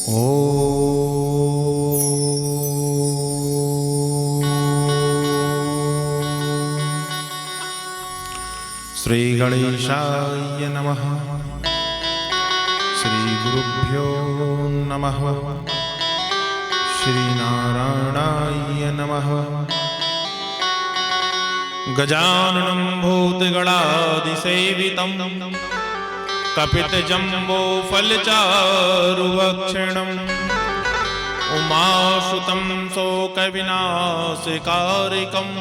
श्री गणेशाय नमः। श्री गुरुभ्यो नमः। श्री नारायणाय नमः। गजाननं भूतगणादिसेवितं कपितजम्बोफलचारुभक्षणम् उमासुतं शोकविनाशकारिकम्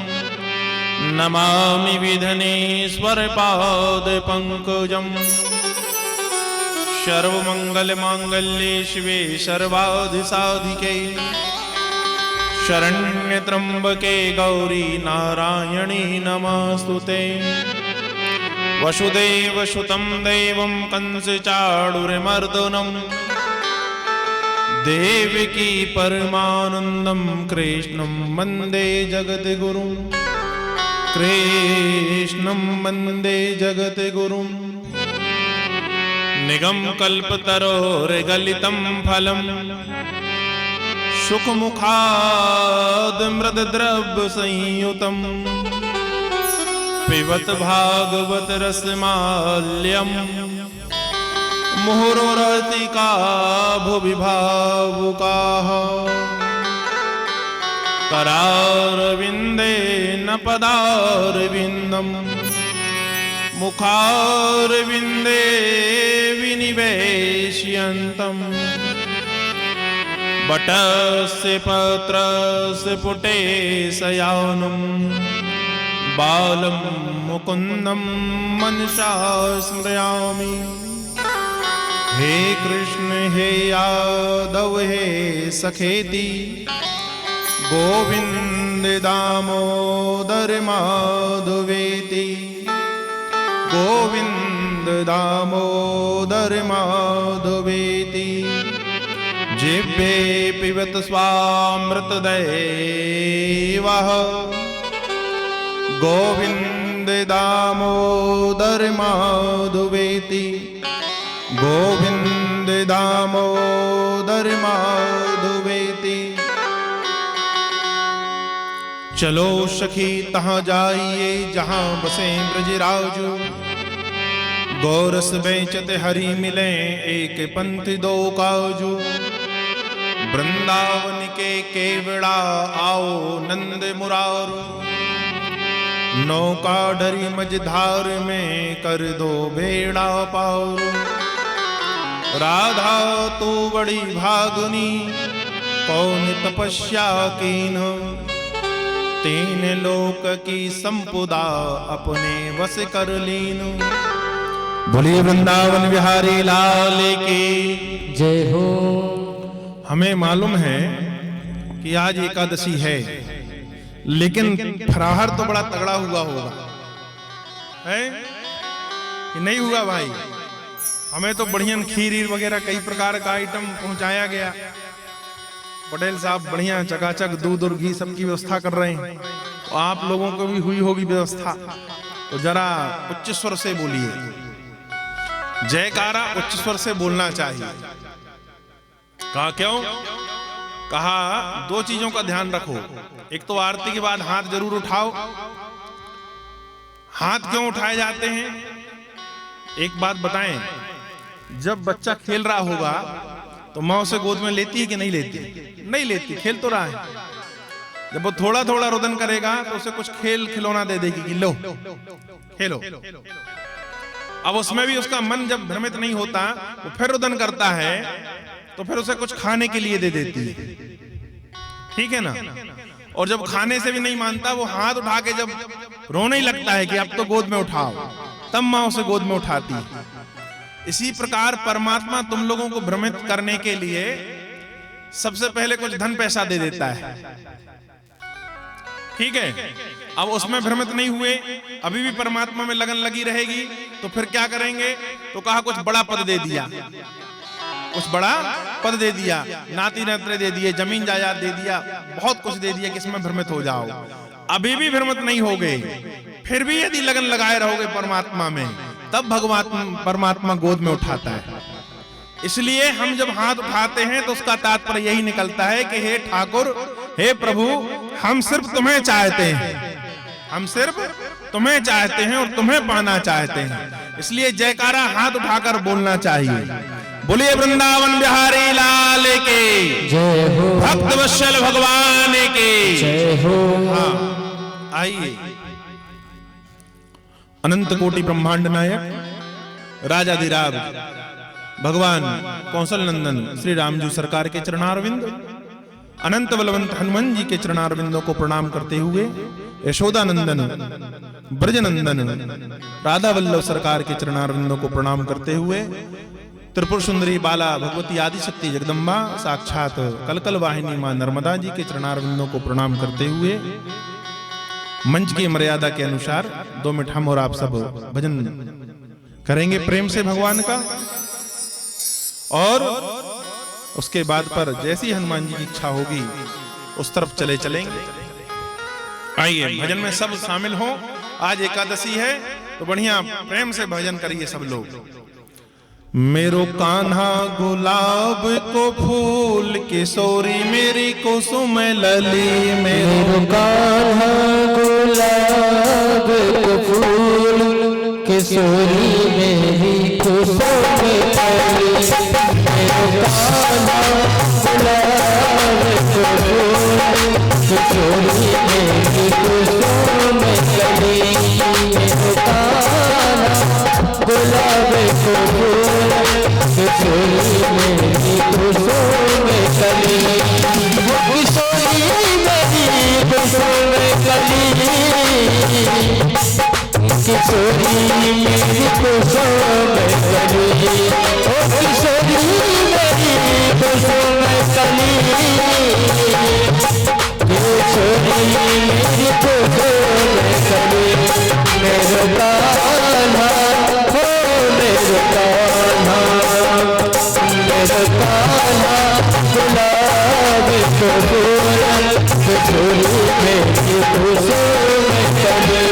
नमामि विघ्नेश्वरपादपङ्कजम्। सर्वमङ्गलमाङ्गल्ये शिवे सर्वाधिसाधिके शरण्यत्र्यम्बके गौरी नारायणी नमस्तुते। वसुदेवसुतं देवं कंसचाणूरमर्दनं देवकी परमानन्दं कृष्णं वन्दे जगद्गुरुं। कृष्णं वन्दे जगद्गुरुं। निगमकल्पतरोर्गलितं फलं सुखमुखाद् मृदद्रव्यसंयुतं पिबत भागवत रसमाल्यं मुहुरर्तिका भुवि भावुकाः। करारविन्देन पदारविन्दं मुखारविन्दे विनिवेशयन्तं वटस्य पत्रस्य पुटे शयानं बालं मुकुन्दं मनसा स्मरामि। हे कृष्ण हे यादव हे सखेति गोविंद दामोदर माधवेति। गोविंद दामोदर माधवेति। जिह्वे पिबत स्वामृतदेवः गोविंद दामोदर माधवेति। गोविंद दामोदर माधवेति। चलो सखी तहाँ जाइए जहाँ बसे ब्रजराजू। गोरस बेचते हरि मिले एक पंथ दो काजू। वृंदावन के केवड़ा आओ नंद मुरारू। नौका डरी मझधार में कर दो बेड़ा पार। राधा तो बड़ी भागनी कौन तपस्या कीन। तीन लोक की संपुदा अपने वश कर लीन। बोलिए वृंदावन बिहारी लाल की जय हो। हमें मालूम है कि आज एकादशी है, लेकिन फराहर तो बड़ा तगड़ा हुआ होगा, है कि नहीं हुआ भाई? हमें तो बढ़िया खीर वगैरह कई प्रकार का आइटम पहुंचाया गया। पटेल साहब बढ़िया चकाचक दूध और घी सबकी व्यवस्था कर रहे हैं। तो आप लोगों को भी हुई होगी व्यवस्था, तो जरा उच्च स्वर से बोलिए। जयकारा उच्च स्वर से बोलना चाहिए। कहा क्यों? कहा दो चीजों का ध्यान रखो। एक तो आरती के बाद हाथ जरूर उठाओ। हाथ क्यों उठाए जाते हैं? एक बात बताएं, जब बच्चा खेल रहा होगा तो माँ उसे गोद में लेती है कि नहीं लेती? नहीं लेती, खेल तो रहा है। जब वो थोड़ा थोड़ा रुदन करेगा तो उसे कुछ खेल खिलौना दे देगी कि लो खेलो। अब उसमें भी उसका मन जब भ्रमित नहीं होता वो फिर रुदन करता है, तो फिर उसे कुछ खाने के लिए दे देती है, ठीक है ना? और जब खाने से भी नहीं मानता, वो हाथ उठा के जब रोने ही लगता है कि अब तो गोद में उठाओ, तब माँ उसे गोद में उठाती है। इसी प्रकार परमात्मा तुम लोगों को भ्रमित करने के लिए सबसे पहले कुछ धन पैसा दे देता है, ठीक है? अब उसमें भ्रमित नहीं हुए, अभी भी परमात्मा में लगन लगी रहेगी, तो फिर क्या करेंगे? तो कहा कुछ बड़ा पद दे दिया, कुछ बड़ा पद दे दिया, नाती नातरे दे दिए, जमीन जायदाद दे दिया, बहुत कुछ दे दिया कि इसमें भ्रमित हो जाओ। अभी भी भ्रमित नहीं हो गए, फिर भी यदि लगन लगाए रहोगे परमात्मा में, तब भगवान परमात्मा गोद में उठाता है। इसलिए हम जब हाथ उठाते हैं तो उसका तात्पर्य यही निकलता है कि हे ठाकुर, हे प्रभु, हम सिर्फ तुम्हें चाहते हैं, हम सिर्फ तुम्हें चाहते हैं और तुम्हें पाना चाहते हैं। इसलिए जयकारा हाथ उठाकर बोलना चाहिए। बोलिए वृंदावन बिहारी लाल के जय हो, भक्त वत्सल भगवान के जय हो। हाँ, आइए। अनंत कोटि ब्रह्मांड नायक राजाधिराज भगवान कौशल नंदन श्री राम जी सरकार के चरणारविंद, अनंत बलवंत हनुमान जी के चरणारविंदों को प्रणाम करते हुए, यशोदा नंदन ब्रज नंदन राधा वल्लभ सरकार के चरणारविंदों को प्रणाम करते हुए, त्रिपुर सुंदरी बाला भगवती आदि शक्ति जगदम्बा साक्षात कलकल वाहिनी मां नर्मदा जी के चरणारविंदों को प्रणाम करते हुए, मंच की मर्यादा के अनुसार 2 मिनट हम और आप सब भजन करेंगे प्रेम से भगवान का, और उसके बाद पर जैसी हनुमान जी की इच्छा होगी उस तरफ चले चलेंगे। आइए भजन में सब शामिल हो। आज एकादशी है तो बढ़िया प्रेम से भजन करिए सब लोग। मेरो कान्हा गुलाब को फूल किशोरी मेरी कुसुम लली, मेरो कान्हा गुलाब को फूल किशोरी मेरी कुसुम लली, मेरो कान्हा गुलाब को फूल किशोरी मेरी कुसुम लली, मेरो कान्हा गुलाब को फूल किशोरी मेरी कुसुम कली, वो किशोरी मेरी कुसुम कली, किशोरी मेरी कुसुम कली, वो किशोरी मेरी कुसुम कली, किशोरी मेरी कुसुम कली, मेरो कान्हा हो मेरो कान्हा, मेरो कान्हा गुलाब को फूल किशोरी मेरी कुसुम कली।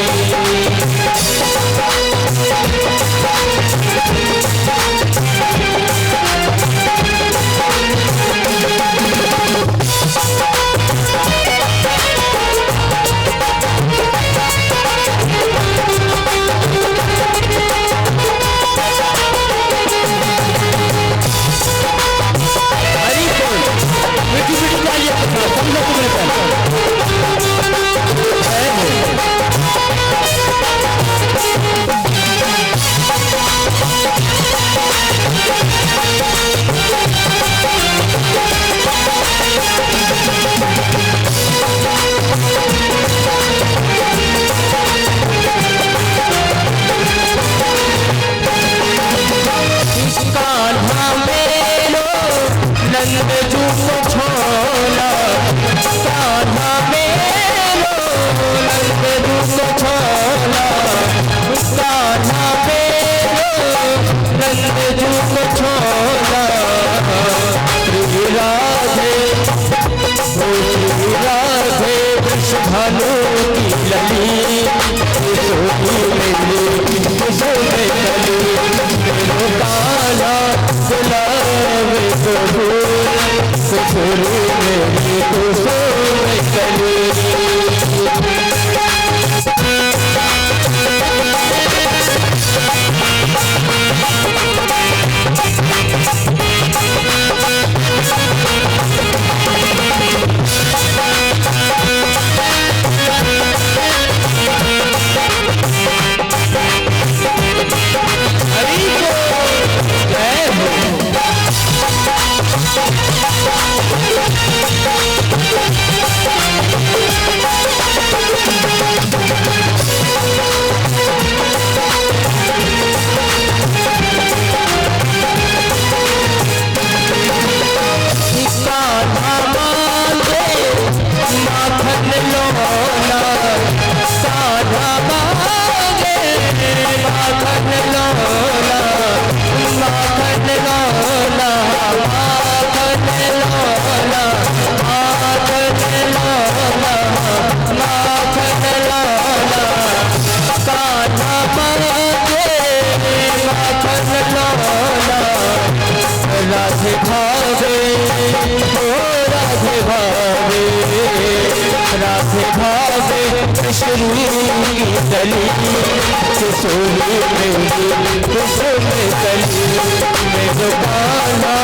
केसरी की कली किशोरी मेरी कुसुम कली मेरे कान्हा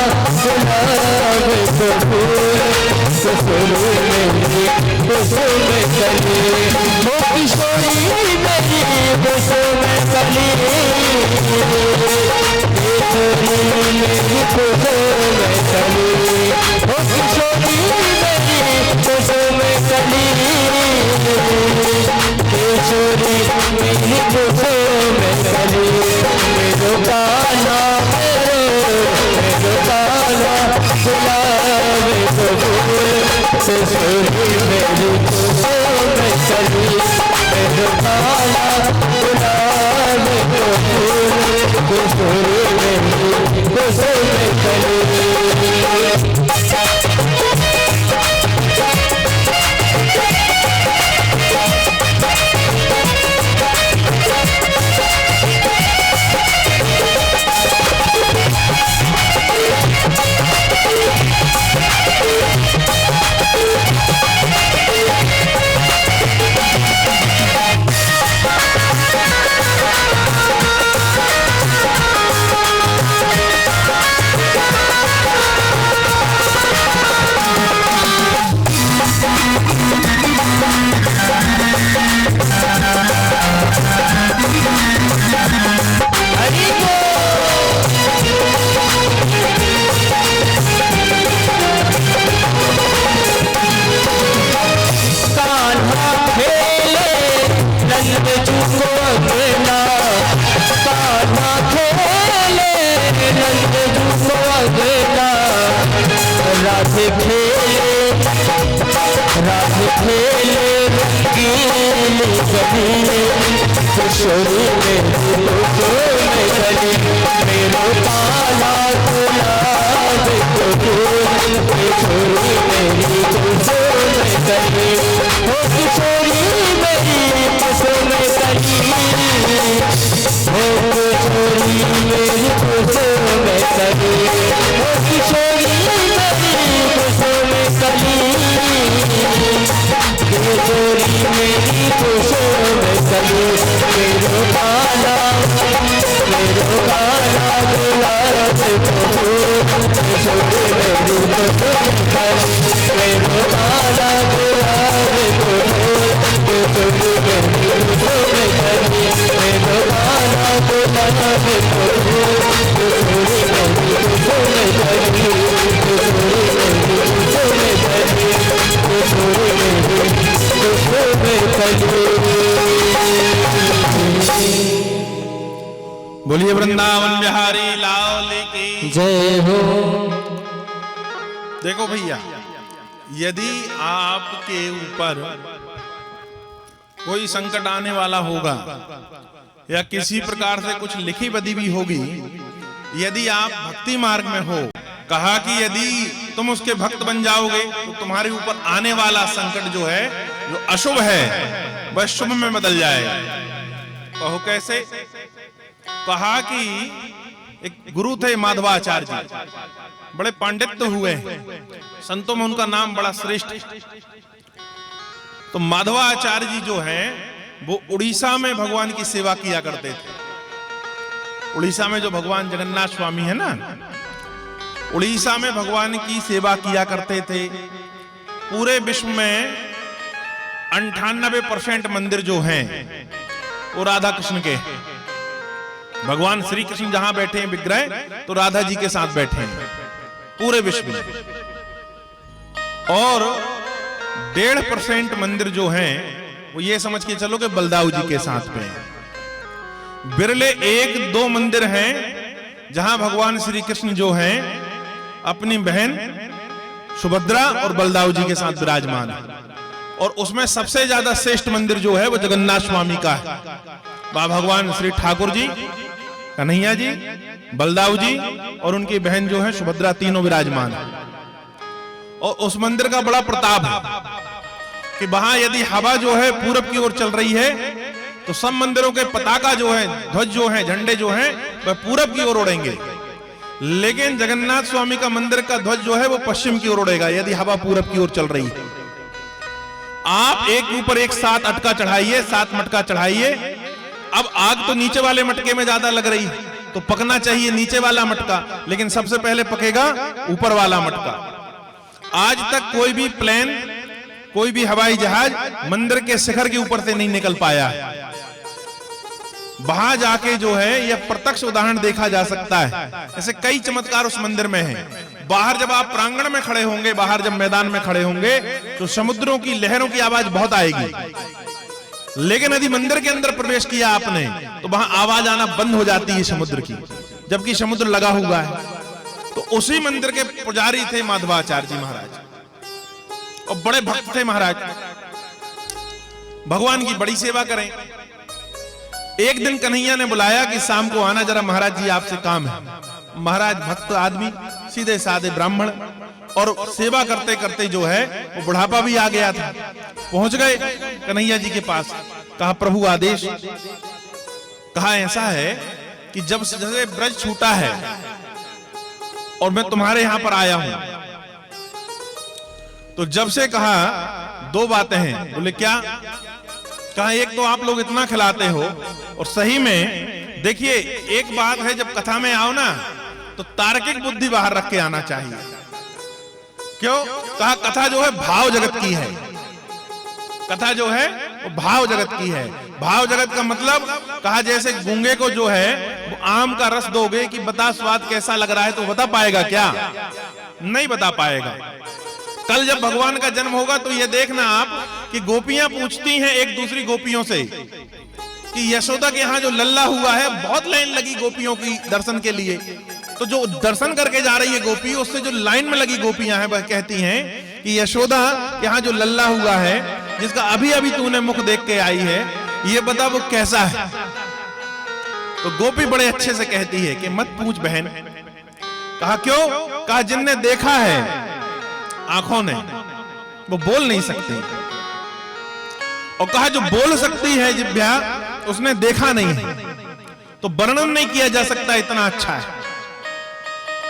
गुलाब को फूल किशोरी मेरी कुसुम कली वो किशोरी मेरी कुसुम कली केसरी मेरी कुसुम कली वो किशोरी मेरी कुसुम कली केसरी मेरी कुसुम कली मेरो कान्हा गुलाब को फूल किशोरी मेरी कुसुम कली मेरो कान्हा गुलाब को फूल किशोरी मेरी कुसुम कली राधे खेले रंगीली गली किशोरी मेरी कुसुम कली मेरो कान्हा गुलाब को फूल किशोरी मेरी कुसुम कली ओ किशोरी मेरी कुसुम कली ओ किशोरी मेरी कुसुम कली ओ किशोरी किशोरी मेरी कुसुम कली मेरो कान्हा गुलाब को फूल किशोरी मेरी कुसुम कली मेरो कान्हा गुलाब को फूल किशोरी मेरी कुसुम कली मेरो कान्हा गुलाब को फूल किशोरी मेरी कुसुम कली किशोरी मेरी कुसुम कली किशोरी मेरी बोलिए वृंदावन बिहारी लाल की जय हो। देखो भैया, यदि आपके ऊपर कोई संकट आने वाला होगा या किसी प्रकार से कुछ लिखी बदी भी होगी, यदि आप भक्ति मार्ग में हो, कहा कि यदि तुम उसके भक्त बन जाओगे तो तुम्हारे ऊपर आने वाला संकट जो है, जो अशुभ है, वह शुभ में बदल जाएगा। कहो कैसे? कहा कि एक गुरु थे माधवाचार्य जी, बड़े पांडित्य हुए, संतों में उनका नाम बड़ा श्रेष्ठ। तो माधवाचार्य जी जो है वो उड़ीसा में भगवान की सेवा किया करते थे। उड़ीसा में जो भगवान जगन्नाथ स्वामी है ना, उड़ीसा में भगवान की सेवा किया करते थे। पूरे विश्व में 98% मंदिर जो हैं वो राधा कृष्ण के हैं। भगवान श्री कृष्ण जहां बैठे हैं विग्रह, तो राधा जी के साथ बैठे हैं पूरे विश्व में। और 1.5% मंदिर जो हैं वो ये समझ के चलो कि बलदाऊ जी के साथ में है। बिरले 1-2 मंदिर हैं जहां भगवान श्री कृष्ण जो हैं अपनी बहन सुभद्रा और बलदाऊ जी के साथ विराजमान है। और उसमें सबसे ज्यादा श्रेष्ठ मंदिर जो है वो जगन्नाथ स्वामी का है। वहां भगवान श्री ठाकुर जी, कन्हैया जी, बलदाऊ जी और उनकी बहन जो है सुभद्रा, तीनों विराजमान है। और उस मंदिर का बड़ा प्रताप है कि वहां यदि हवा जो है पूरब की ओर चल रही है तो सब मंदिरों के पताका जो है, ध्वज जो है, झंडे जो हैं वह पूरब की ओर उड़ेंगे। लेकिन जगन्नाथ स्वामी का मंदिर का ध्वज जो है वो पश्चिम की ओर उड़ेगा यदि हवा पूरब की ओर चल रही है। आप एक के ऊपर एक 7 अटका चढ़ाइए, 7 मटका चढ़ाइए। अब आग तो नीचे वाले मटके में ज्यादा लग रही, तो पकना चाहिए नीचे वाला मटका, लेकिन सबसे पहले पकेगा ऊपर वाला मटका। आज तक कोई भी प्लेन, कोई भी हवाई जहाज मंदिर के शिखर के ऊपर से नहीं निकल पाया। वहां जाके जो है यह प्रत्यक्ष उदाहरण देखा जा सकता है। ऐसे कई चमत्कार उस मंदिर में हैं। बाहर जब आप प्रांगण में खड़े होंगे, बाहर जब मैदान में खड़े होंगे, तो समुद्रों की लहरों की आवाज बहुत आएगी, लेकिन यदि मंदिर के अंदर प्रवेश किया आपने तो वहां आवाज आना बंद हो जाती है समुद्र की, जबकि समुद्र लगा हुआ है। तो उसी मंदिर के पुजारी थे माधवाचार्य जी महाराज, और बड़े भक्त थे महाराज, भगवान की बड़ी सेवा करें। एक दिन कन्हैया ने बुलाया कि शाम को आना जरा, महाराज जी आपसे काम है। महाराज भक्त आदमी, सीधे साधे ब्राह्मण, और सेवा करते करते जो है वो बुढ़ापा भी आ गया था। पहुंच गए कन्हैया जी के पास, कहा प्रभु आदेश। कहा ऐसा है कि जब से ब्रज छूटा है और मैं तुम्हारे यहां पर आया हूं, तो जब से कहा 2 बातें हैं। बोले क्या? कहा एक तो आप लोग इतना खिलाते हो, और सही में देखिए एक बात है, जब कथा में आओ ना तो तार्किक बुद्धि बाहर रख के आना चाहिए। क्यों? कहा कथा जो है भाव जगत की है, कथा जो है वो भाव जगत की है। भाव जगत का मतलब, कहा जैसे गूंगे को जो है वो आम का रस दोगे कि बता स्वाद कैसा लग रहा है, तो बता पाएगा क्या? नहीं बता पाएगा। कल जब भगवान का जन्म होगा तो ये देखना आप कि गोपियां पूछती हैं एक दूसरी गोपियों से कि यशोदा के यहाँ जो लल्ला हुआ है, बहुत लाइन लगी गोपियों की दर्शन के लिए। तो जो दर्शन करके जा रही है गोपी, उससे जो लाइन में लगी गोपियां हैं वह कहती हैं कि यशोदा के यहाँ जो लल्ला हुआ है, जिसका अभी अभी तूने मुख देख के आई है, ये बता वो कैसा है। तो गोपी बड़े अच्छे से कहती है कि मत पूछ बहन। कहा क्यों? कहा जिनने देखा है आंखों ने, वो बोल नहीं सकती, और कहा जो बोल सकती है जिह्वा, उसने देखा नहीं है, तो वर्णन नहीं किया जा सकता इतना अच्छा है,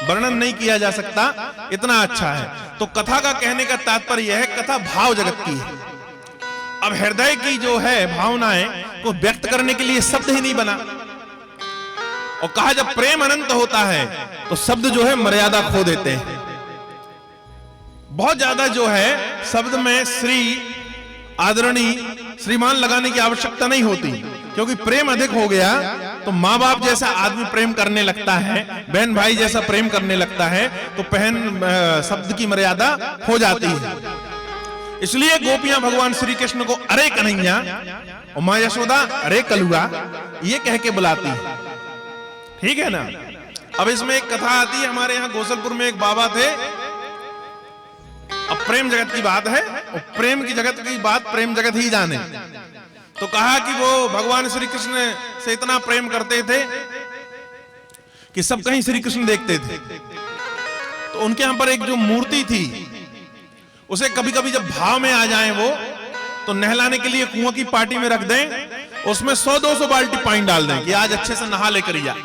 वर्णन नहीं किया जा सकता इतना अच्छा है। तो कथा का कहने का तात्पर्य है कथा भाव जगत की है। अब हृदय की जो है भावनाएं को व्यक्त करने के लिए शब्द ही नहीं बना, और कहा जब प्रेम अनंत होता है तो शब्द जो है मर्यादा खो देते हैं। बहुत ज्यादा जो है शब्द में श्री, आदरणीय, श्रीमान लगाने की आवश्यकता नहीं होती, क्योंकि प्रेम अधिक हो गया तो माँ बाप जैसा आदमी प्रेम करने लगता है, बहन भाई जैसा प्रेम करने लगता है, तो शब्द की मर्यादा हो जाती है। इसलिए गोपियां भगवान श्री कृष्ण को अरे कन्हैया और माँ यशोदा अरे कलुआ ये कह के बुलाती है। ठीक है ना? अब इसमें एक कथा आती है, हमारे यहाँ गोसलपुर में एक बाबा थे। अब प्रेम जगत की बात है, और प्रेम की जगत की बात प्रेम जगत ही जाने। तो कहा कि वो भगवान श्री कृष्ण से इतना प्रेम करते थे कि सब कहीं श्री कृष्ण देखते थे। तो उनके यहां पर एक जो मूर्ति थी, उसे कभी कभी जब भाव में आ जाएं वो, तो नहलाने के लिए कुआं की पार्टी में रख दें, उसमें 100-200 बाल्टी पानी डाल दें कि आज अच्छे से नहा लेकर जा,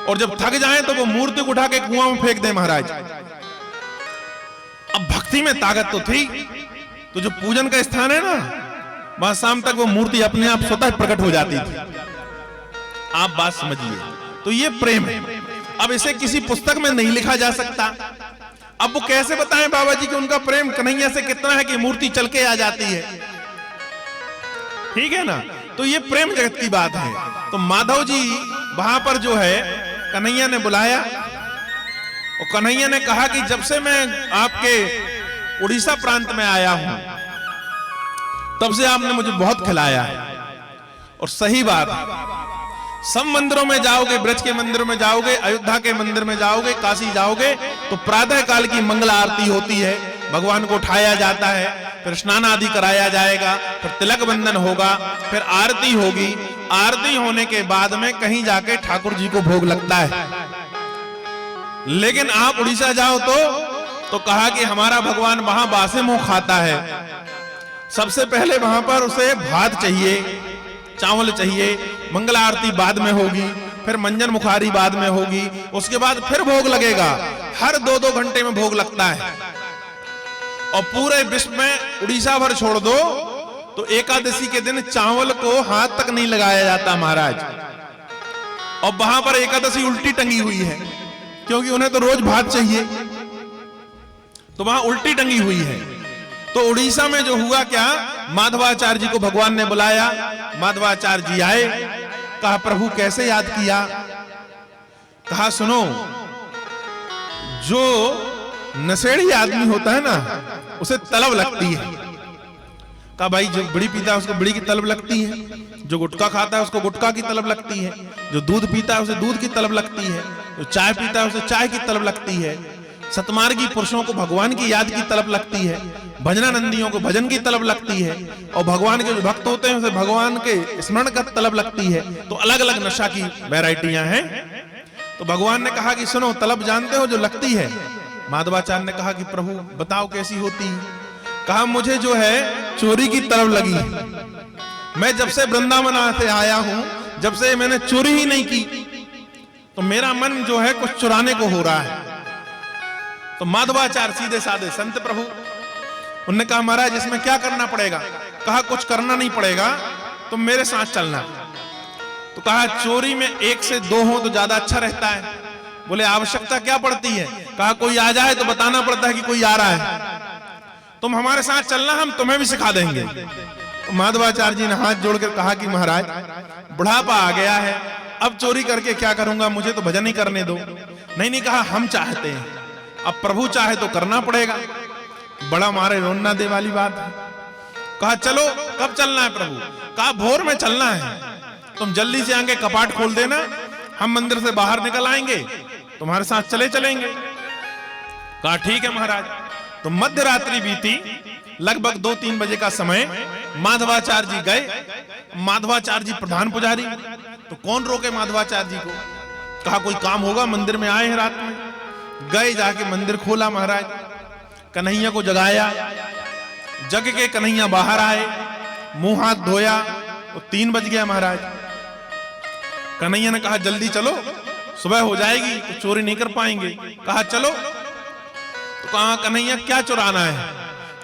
और जब थक जाएं तो वो मूर्ति को उठा के कुआं में फेंक दें महाराज। अब भक्ति में ताकत तो थी, तो जो पूजन का स्थान है ना, वहां शाम तक वो मूर्ति अपने आप स्वतः प्रकट हो जाती थी। आप बात समझिए, तो ये प्रेम है। अब इसे किसी पुस्तक में नहीं लिखा जा सकता। अब वो कैसे बताएं बाबा जी कि उनका प्रेम कन्हैया से कितना है कि मूर्ति चल के आ जाती है। ठीक है ना? तो ये प्रेम जगत की बात है। तो माधव जी वहां पर जो है कन्हैया ने बुलाया, और कन्हैया ने कहा कि जब से मैं आपके उड़ीसा प्रांत में आया हूं, तब से आपने मुझे बहुत खिलाया है। और सही बात है, सब मंदिरों में जाओगे, ब्रज के मंदिरों में जाओगे, अयोध्या के मंदिर में जाओगे, काशी जाओगे, तो प्रातः काल की मंगल आरती होती है, भगवान को उठाया जाता है, फिर स्नान आदि कराया जाएगा, फिर तिलक बंधन होगा, फिर आरती होगी। आरती होने के बाद में कहीं जाके ठाकुर जी को भोग लगता है। लेकिन आप उड़ीसा जाओ तो कहा कि हमारा भगवान वहां बासे मुंह खाता है। सबसे पहले वहां पर उसे भात चाहिए, चावल चाहिए, मंगल आरती बाद में होगी, फिर मंजन मुखारी बाद में होगी, उसके बाद फिर भोग लगेगा। हर 2-2 घंटे में भोग लगता है। और पूरे विश्व में उड़ीसा भर छोड़ दो तो एकादशी के दिन चावल को हाथ तक नहीं लगाया जाता महाराज। और वहां पर एकादशी उल्टी टंगी हुई है, क्योंकि उन्हें तो रोज भात चाहिए, तो वहां उल्टी टंगी हुई है। तो उड़ीसा में जो हुआ क्या, माधवाचार्य जी को भगवान ने बुलाया, माधवाचार्य जी आए, कहा प्रभु कैसे याद किया। कहा सुनो, जो नशेड़ी आदमी होता है ना उसे तलब लगती है। कहा भाई जो बीड़ी पीता है उसको बीड़ी की तलब लगती है, जो गुटखा खाता है उसको गुटखा की तलब लगती है, जो दूध पीता है उसे दूध की तलब लगती है, जो चाय पीता है उसे चाय की तलब लगती है, सतमार्गी पुरुषों को भगवान की याद की तलब लगती है, भजनानंदियों को भजन की तलब लगती है, और भगवान के जो भक्त होते हैं उसे भगवान के स्मरण का तलब लगती है। तो अलग अलग नशा की वैरायटियां हैं। तो भगवान ने कहा कि सुनो, तलब जानते हो जो लगती है। माधवाचार्य ने कहा कि प्रभु बताओ कैसी होती है। कहा मुझे जो है चोरी की तलब लगी है। मैं जब से वृंदावन से आया हूं, जब से मैंने चोरी ही नहीं की, तो मेरा मन जो है कुछ चुराने को हो रहा है। तो माधवाचार्य सीधे साधे संत प्रभु, उन्होंने कहा महाराज इसमें क्या करना पड़ेगा। कहा कुछ करना नहीं पड़ेगा, तुम मेरे साथ चलना। तो कहा चोरी में 1 से 2 हो तो ज्यादा अच्छा रहता है। बोले आवश्यकता क्या पड़ती है। कहा कोई आ जाए तो बताना पड़ता है कि कोई आ रहा है, तुम हमारे साथ चलना, हम तुम्हें भी सिखा देंगे। तो माधवाचार्य जी ने हाथ जोड़कर कहा कि महाराज बुढ़ापा आ गया है, अब चोरी करके क्या करूंगा, मुझे तो भजन ही करने दो। नहीं कहा हम चाहते हैं, अब प्रभु चाहे तो करना पड़ेगा। बड़ा मारे रोना दे वाली बात है। कहा चलो कब चलना है प्रभु। कहा भोर में चलना है, तुम जल्दी से आगे कपाट खोल देना, हम मंदिर से बाहर निकल आएंगे, तुम्हारे साथ चलेंगे। कहा ठीक है महाराज। तो मध्य रात्रि बीती, लगभग 2-3 बजे का समय, माधवाचार्य जी गए। माधवाचार्य जी प्रधान पुजारी, तो कौन रोके माधवाचार्य जी को। कहा कोई काम होगा, मंदिर में आए हैं रात में। गए, जाके मंदिर खोला महाराज, कन्हैया को जगाया, जग के कन्हैया बाहर आए, मुंह हाथ धोया, तो 3 बज गया महाराज। कन्हैया ने कहा जल्दी चलो, सुबह हो जाएगी तो चोरी नहीं कर पाएंगे। कहा चलो। तो कहा कन्हैया क्या चुराना है।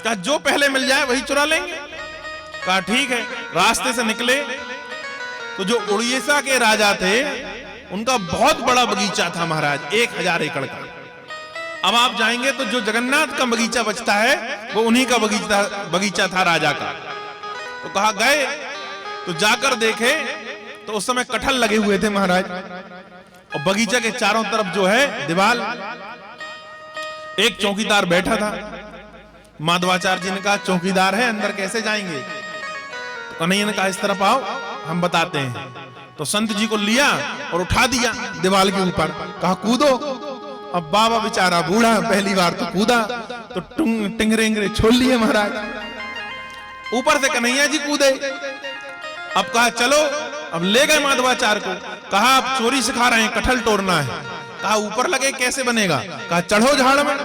कहा जो पहले मिल जाए वही चुरा लेंगे। कहा ठीक है। रास्ते से निकले तो जो उड़ीसा के राजा थे उनका बहुत बड़ा बगीचा था महाराज, 1000 एकड़ का। अब आप जाएंगे तो जो जगन्नाथ का बगीचा बचता है वो उन्हीं का बगीचा था राजा का। तो कहा गए, तो जाकर देखे तो उस समय कटहल लगे हुए थे महाराज, और बगीचा के चारों तरफ जो है दीवार। एक चौकीदार बैठा था। माधवाचार्य जी ने कहा चौकीदार है, अंदर कैसे जाएंगे। तो कन्हैया ने कहा इस तरफ आओ, हम बताते हैं। तो संत जी को लिया और उठा दिया दीवार के ऊपर। कहा कूदो। अब बाबा बेचारा बूढ़ा, पहली बार तो कूदा तो टिंगरे छोड़ लिए महाराज। ऊपर से कन्हैया जी कूदे। अब कहा चलो, अब ले गए माधवाचार्य को। कहा आप चोरी सिखा रहे हैं, कटहल तोड़ना है। कहा ऊपर लगे कैसे बनेगा। कहा चढ़ो झाड़ में।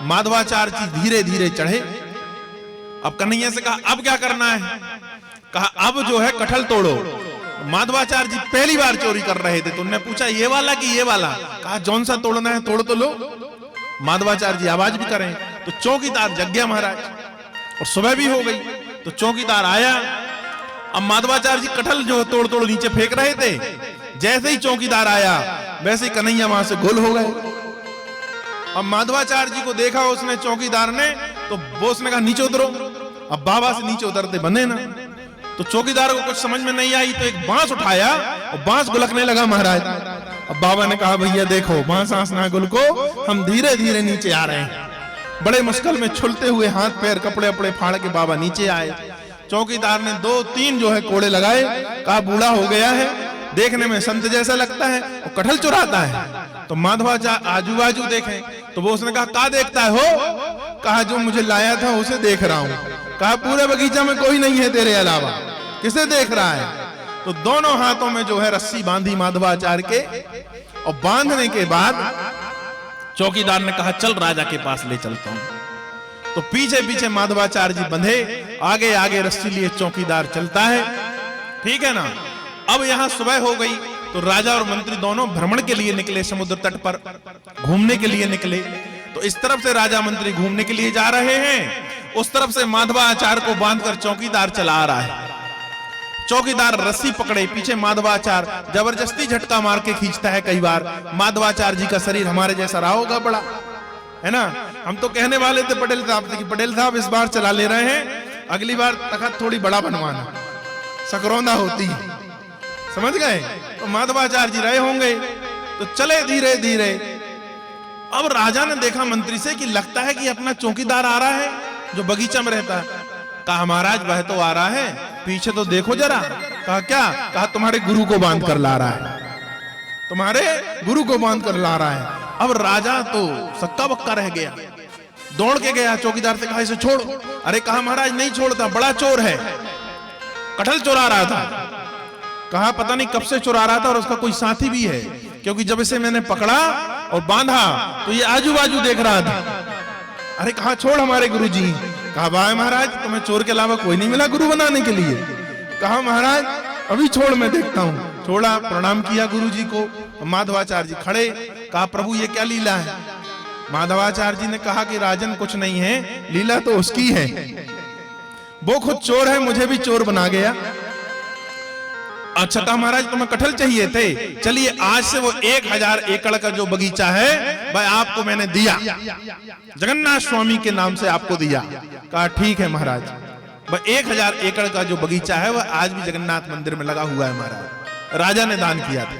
माधवाचार्य जी धीरे धीरे चढ़े। अब कन्हैया से कहा अब क्या करना है। कहा अब जो है कटहल तोड़ो। माधवाचार्य जी पहली बार चोरी कर रहे थे, तो उन्होंने पूछा ये वाला कि ये वाला। कहा जौन सा तोड़ना है तोड़ तो लो। माधवाचार्य जी आवाज भी करें तो चौकीदार जग गया महाराज, और सुबह भी हो गई। तो चौकीदार आया। अब माधवाचार्य जी कटहल जो तोड़ तोड़ नीचे फेंक रहे थे, जैसे ही चौकीदार आया वैसे ही कन्हैया वहां से गोल हो गए। अब माधवाचार्य जी को देखा उसने, चौकीदार ने, तो वो उसने कहा नीचे उतरो। अब बाबा से नीचे उतरते बने ना। तो चौकीदार को कुछ समझ में नहीं आई, तो एक बांस उठाया और बांस गुलकने लगा महाराज। अब बाबा ने कहा भैया देखो बांस आसना गुल को, हम धीरे धीरे नीचे आ रहे हैं। बड़े मुश्किल में छुलते हुए हाथ पैर कपड़े अपड़े फाड़ के बाबा नीचे आए। चौकीदार ने 2-3 जो है कोड़े लगाए। कहा बूढ़ा हो गया है, देखने में संत जैसा लगता है और कटहल चुराता है। तो माधवाचार्य आजू बाजू देखे तो वो उसने कहा देखता है हो। कहा जो मुझे लाया था उसे देख रहा हूं। कहा पूरे बगीचा में कोई नहीं है तेरे अलावा, किसे देख रहा है। तो दोनों हाथों में जो है रस्सी बांधी माधवाचार्य के, और बांधने के बाद चौकीदार ने कहा चल राजा के पास ले चलता हूं। तो पीछे पीछे माधवाचार्य जी बंधे, आगे आगे रस्सी लिए चौकीदार चलता है। ठीक है ना। अब यहां सुबह हो गई तो राजा और मंत्री दोनों भ्रमण के लिए निकले, समुद्र तट पर घूमने के लिए निकले। तो इस तरफ से राजा मंत्री घूमने के लिए जा रहे हैं, उस तरफ से माधवाचार्य को बांधकर चौकीदार चला आ रहा है। चौकीदार रस्सी पकड़े, पीछे माधवाचार्य जबरदस्ती झटका मार के खींचता है। कई बार माधवाचार्य जी का शरीर हमारे जैसा रहा होगा बड़ा, है ना। हम तो कहने वाले थे पटेल साहब से कि पटेल साहब इस बार चला ले रहे हैं, अगली बार तखत थोड़ी बड़ा बनवाना, सकरौंदा होती है, समझ गए। तो माधवाचार्य जी रहे होंगे, तो चले धीरे धीरे। अब राजा ने देखा मंत्री से कि लगता है कि अपना चौकीदार आ रहा है जो बगीचा में रहता है। कहा महाराज वह तो आ रहा है, पीछे तो देखो जरा। कहा क्या? कहा तुम्हारे गुरु को बांध कर ला रहा है, तुम्हारे गुरु को बांध कर ला रहा है। अब राजा तो सक्का बक्का रह गया, दौड़ के गया चौकीदार से, कहा इसे छोड़ो। अरे कहा महाराज नहीं छोड़ता, बड़ा चोर है, कटहल चुरा रहा था। कहा पता नहीं कब से चुरा रहा था और उसका कोई साथी भी है, क्योंकि जब इसे मैंने पकड़ा और बांधा तो ये आजू बाजू देख रहा था। अरे कहा छोड़ हमारे गुरु जी। कहा भाई महाराज तुम्हें चोर के अलावा कोई नहीं मिला गुरु बनाने के लिए? कहा महाराज अभी छोड़, मैं देखता हूं। छोड़ा, प्रणाम किया गुरु जी को। माधवाचार्य जी खड़े, कहा प्रभु ये क्या लीला है? माधवाचार्य जी ने कहा कि राजन कुछ नहीं है, लीला तो उसकी है, वो खुद चोर है, मुझे भी चोर बना गया। अच्छा था महाराज तुम्हें कटहल चाहिए थे, चलिए आज से वो 1000 एकड़ का जो बगीचा है भाई आपको मैंने दिया, जगन्नाथ स्वामी के नाम से आपको दिया। कहा ठीक है महाराज। वह 1000 एकड़ का जो बगीचा है वह आज भी जगन्नाथ मंदिर में लगा हुआ है महाराज, राजा ने दान किया था।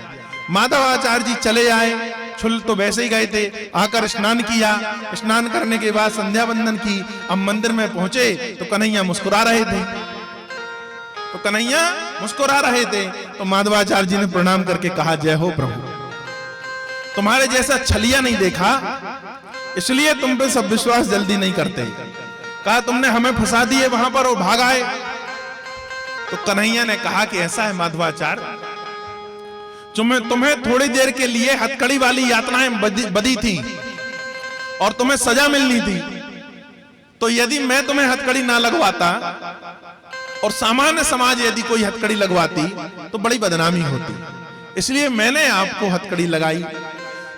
माधवाचार्य जी चले आए, छुल तो वैसे ही गए थे, आकर स्नान किया। स्नान करने के बाद संध्या वंदन की। अब मंदिर में पहुंचे तो कन्हैया मुस्कुरा रहे थे, तो माधवाचार्य जी ने प्रणाम करके कहा जय हो प्रभु, तुम्हारे जैसा छलिया नहीं देखा, इसलिए तुम पे सब विश्वास जल्दी नहीं करते। कहा तुमने हमें फंसा दिए वहां पर और भाग आए। तो कन्हैया ने कहा कि ऐसा है माधवाचार्य, तुम्हें थोड़ी देर के लिए हथकड़ी वाली यातनाएं बदी थी और तुम्हें सजा मिलनी थी, तो यदि मैं तुम्हें हथकड़ी ना लगवाता और सामान्य समाज यदि कोई हथकड़ी लगवाती तो बड़ी बदनामी होती, इसलिए मैंने आपको हथकड़ी लगाई।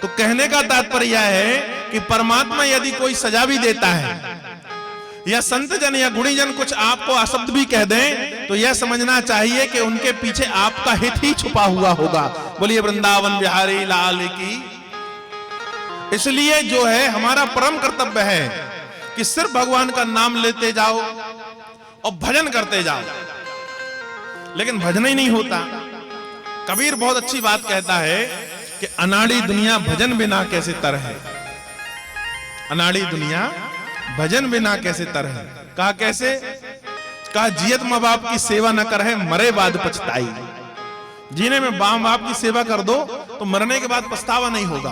तो कहने का तात्पर्य यह है कि परमात्मा यदि कोई सजा भी देता है या संत जन या गुणीजन कुछ आपको अशब्द भी कह दें तो यह समझना चाहिए कि उनके पीछे आपका हित ही छुपा हुआ होगा। बोलिए वृंदावन बिहारी लाल की। इसलिए जो है हमारा परम कर्तव्य है कि सिर्फ भगवान का नाम लेते जाओ और भजन करते जाओ, लेकिन भजन ही नहीं होता। कबीर बहुत अच्छी बात कहता है कि अनाड़ी दुनिया भजन बिना कैसे तर है, अनाड़ी दुनिया भजन बिना कैसे तर है। कहा कैसे? कहा जियत मां बाप की सेवा न कर है मरे बाद पछताई। जीने में मां बाप की सेवा कर दो तो मरने के बाद पछतावा नहीं होगा।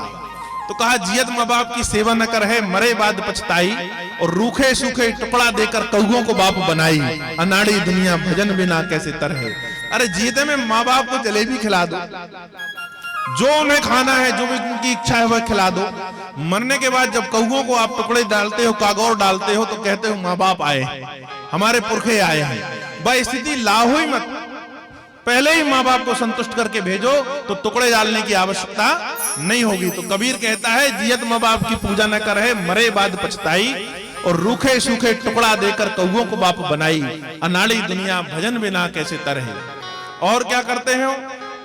तो कहा जियत मां बाप की सेवा न कर है मरे बाद पछताई, और रूखे सूखे टुकड़ा देकर कौओं को बाप बनाई, अनाड़ी दुनिया भजन बिना कैसे तर है। अरे जीते में माँ बाप को जलेबी खिला दो, जो उन्हें खाना है, जो भी उनकी इच्छा है वह खिला दो। मरने के बाद जब कौओं को आप टुकड़े डालते हो, कागौर डालते हो, तो कहते हो माँ बाप आए हैं, हमारे पुरखे आए हैं। वह स्थिति लाओ ही मत, पहले ही माँ बाप को संतुष्ट करके भेजो तो टुकड़े डालने की आवश्यकता नहीं होगी। तो कबीर कहता है जियत माँ बाप की पूजा न कर है मरे बाद पछताई, और रूखे सूखे टुकड़ा देकर कौओं को बाप बनाई, अनाड़ी दुनिया भजन बिना कैसे तर है। और क्या करते हैं?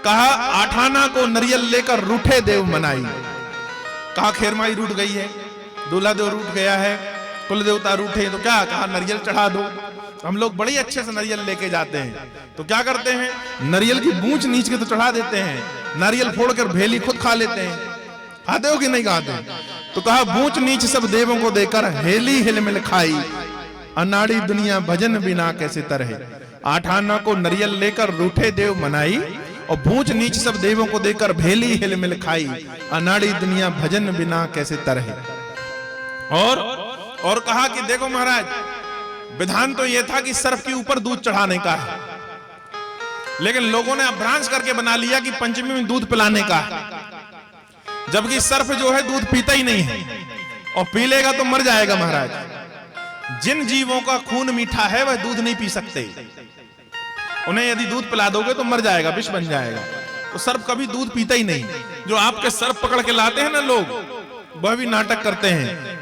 कहा आठाना को नरियल लेकर रूठे देव मनाई। कहा खेरमाई रूठ गई है, दूल्हा देव रूठ गया है, कुल देवता रूठे, तो क्या? कहा नरियल चढ़ा दो। हम लोग बड़ी अच्छे से नरियल लेके जाते हैं, तो क्या करते हैं? नरियल की बूंच नीच के तो चढ़ा देते हैं, नारियल फोड़कर भेली खुद खा लेते हैं। खाते हो कि नहीं खाते? तो कहा बूंच नीच सब देवों को देकर हेली हिलमिल खाई, अनाड़ी दुनिया भजन बिना कैसे तर है। आठाना को नरियल लेकर रूठे देव मनाई, और बूंच नीच सब देवों को देकर भेली हिलमिल खाई, अनाड़ी दुनिया भजन बिना कैसे तर है। और कहा कि देखो महाराज, विधान तो यह था कि सर्फ के ऊपर दूध चढ़ाने का है, लेकिन लोगों ने अभ्रांश करके बना लिया कि पंचमी में दूध पिलाने का है, जबकि सर्फ जो है दूध पीता ही नहीं है, और पी लेगा तो मर जाएगा महाराज। जिन जीवों का खून मीठा है वह दूध नहीं पी सकते, उन्हें यदि दूध पिला दोगे तो मर जाएगा, विष बन जाएगा। तो सर्प कभी दूध पीता ही नहीं। जो आपके सर्प पकड़ के लाते हैं ना लोग, वह भी नाटक करते हैं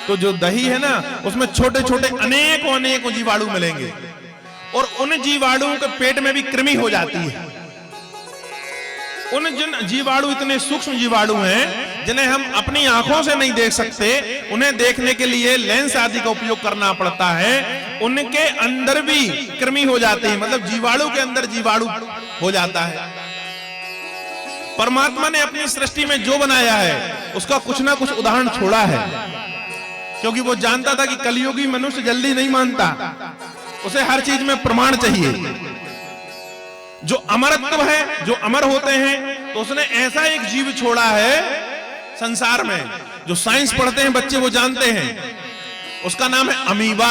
तो जो दही है ना उसमें छोटे छोटे अनेकों अनेकों जीवाणु मिलेंगे और उन जीवाणुओं के पेट में भी कृमि हो जाती है। उन जिन जीवाणु इतने सूक्ष्म जीवाणु हैं जिन्हें हम अपनी आंखों से नहीं देख सकते, उन्हें देखने के लिए लेंस आदि का उपयोग करना पड़ता है। उनके अंदर भी कृमि हो जाती है, मतलब जीवाणु के अंदर जीवाणु हो जाता है। परमात्मा ने अपनी सृष्टि में जो बनाया है उसका कुछ ना कुछ उदाहरण छोड़ा है, क्योंकि वो जानता था कि कलियुगी मनुष्य जल्दी नहीं मानता, उसे हर चीज में प्रमाण चाहिए। जो अमरत्व है, जो अमर होते हैं, तो उसने ऐसा एक जीव छोड़ा है संसार में, जो साइंस पढ़ते हैं बच्चे वो जानते हैं, उसका नाम है अमीबा।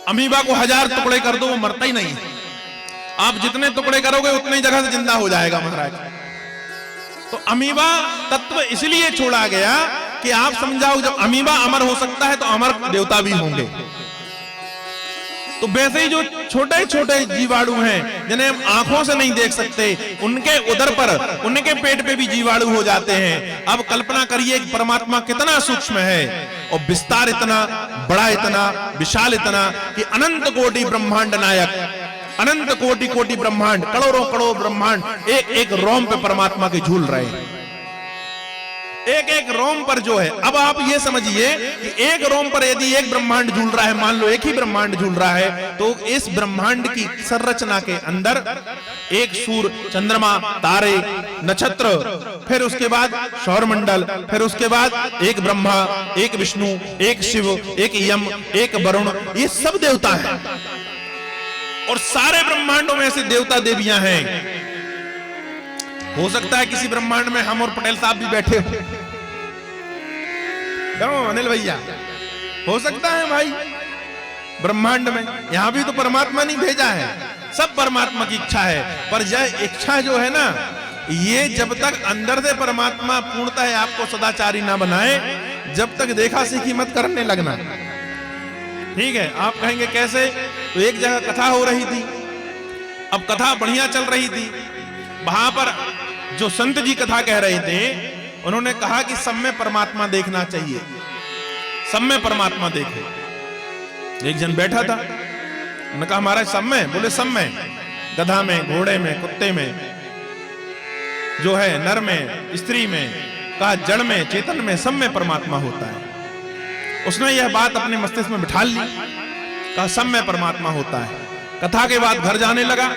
अमीबा को 1000 टुकड़े कर दो वो मरता ही नहीं। आप जितने टुकड़े करोगे उतनी जगह से जिंदा हो जाएगा महाराज। तो अमीबा तत्व इसलिए छोड़ा गया कि आप समझाओ, जब अमीबा अमर हो सकता है तो अमर देवता भी होंगे। तो वैसे ही जो छोटे छोटे जीवाणु हैं जिन्हें हम आंखों से नहीं देख सकते, उनके उदर पर, उनके पेट पे भी जीवाणु हो जाते हैं। अब कल्पना करिए कि परमात्मा कितना सूक्ष्म है और विस्तार इतना बड़ा, इतना विशाल, इतना कि अनंत कोटि ब्रह्मांड नायक, अनंत कोटि कोटि ब्रह्मांड, करोड़ों करोड़ ब्रह्मांड एक एक रोम पे परमात्मा के झूल रहे हैं, एक एक रोम पर जो है। अब आप ये समझिए कि एक रोम पर यदि एक ब्रह्मांड झूल रहा है, मान लो एक ही ब्रह्मांड झूल रहा है, तो इस ब्रह्मांड की संरचना के अंदर एक सूर्य, चंद्रमा, तारे, नक्षत्र, फिर उसके बाद सौरमंडल, फिर उसके बाद एक ब्रह्मा, एक विष्णु, एक शिव, एक यम, एक वरुण, ये सब देवता हैं। और सारे ब्रह्मांडों में ऐसे देवता देवियां हैं। हो सकता है किसी ब्रह्मांड में हम और पटेल साहब भी बैठे हो, क्यों अनिल भैया? हो सकता है भाई ब्रह्मांड में, यहां भी तो परमात्मा नहीं भेजा है, सब परमात्मा की इच्छा है। पर यह इच्छा जो है ना, ये जब तक अंदर से परमात्मा पूर्णतः आपको सदाचारी ना बनाए, जब तक देखा सीखी मत करने लगना। ठीक है? आप कहेंगे कैसे? तो एक जगह कथा हो रही थी, अब कथा बढ़िया चल रही थी, वहां पर जो संत जी कथा कह रहे थे, उन्होंने कहा कि सब में परमात्मा देखना चाहिए, सब में परमात्मा देखे। एक जन बैठा था, उन्होंने कहा महाराज सब में? बोले सब में, गधा में, घोड़े में, कुत्ते में, जो है नर में, स्त्री में, कहा जड़ में, चेतन में, सब में परमात्मा होता है। उसने यह बात अपने मस्तिष्क में बिठा ली, कहा सब में परमात्मा होता है। कथा के बाद घर जाने लगा,